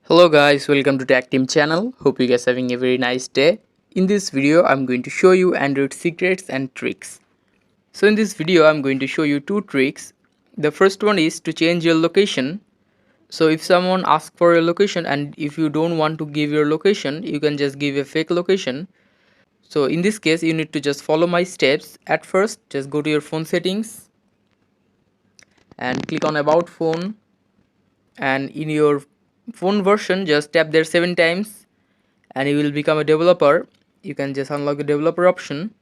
Hello guys, welcome to Tech Team channel. Hope you guys having a very nice day. In this video, I'm going to show you Android secrets and tricks. So in this video, I'm going to show you two tricks. The first one is to change your location. So if someone asks for your location and if you don't want to give your location, you can just give a fake location. So in this case, you need to just follow my steps. At first, just go to your phone settings and click on about phone, and in your phone version just tap there 7 times and you will become a developer. You can just unlock the developer option.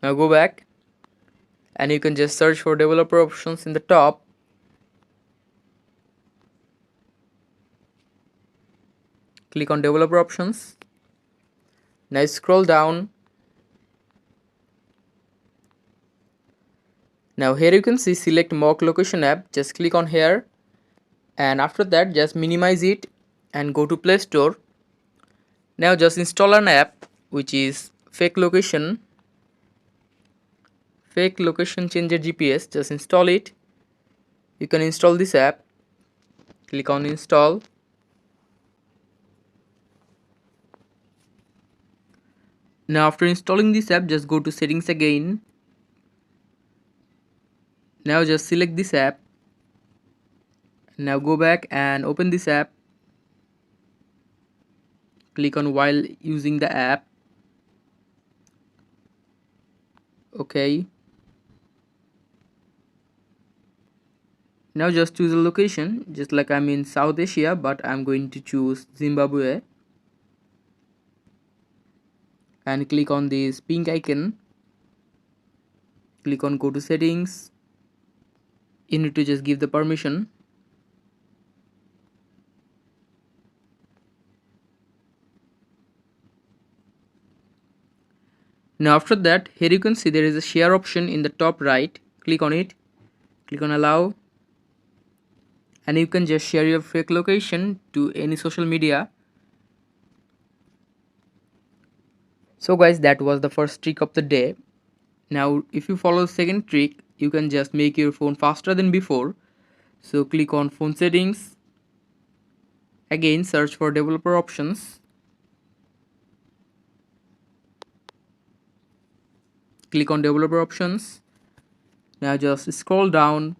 Now go back and you can just search for developer options in the top. Click on developer options. Now scroll down. Now here you can see select mock location app. Just click on here, and after that just minimize it and go to Play Store. Now just install an app which is fake location changer GPS. Just install it. You can install this app. Click on install. Now after installing this app, just go to settings again. Now just select this app. Now go back and open this app. Click on while using the app. Okay. Now just choose a location, just like I'm in South Asia, but I'm going to choose Zimbabwe. And click on this pink icon. Click on go to settings. You need to just give the permission. Now after that, here you can see there is a share option in the top right. Click on it. Click on allow. And you can just share your fake location to any social media. So guys, that was the first trick of the day. Now if you follow the second trick, you can just make your phone faster than before. So click on phone settings. Again search for developer options. Click on developer options. Now just scroll down.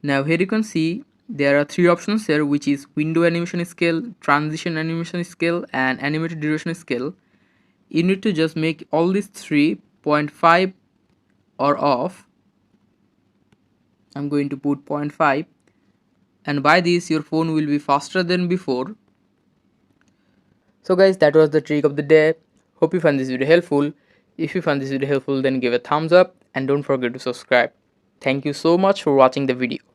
Now here you can see there are three options here, which is window animation scale, transition animation scale, and animated duration scale. You need to just make all these 3.5 or off. I'm going to put 0.5, and by this your phone will be faster than before. So guys, that was the trick of the day. Hope you found this video helpful. If you found this video helpful, then give a thumbs up and don't forget to subscribe. Thank you so much for watching the video.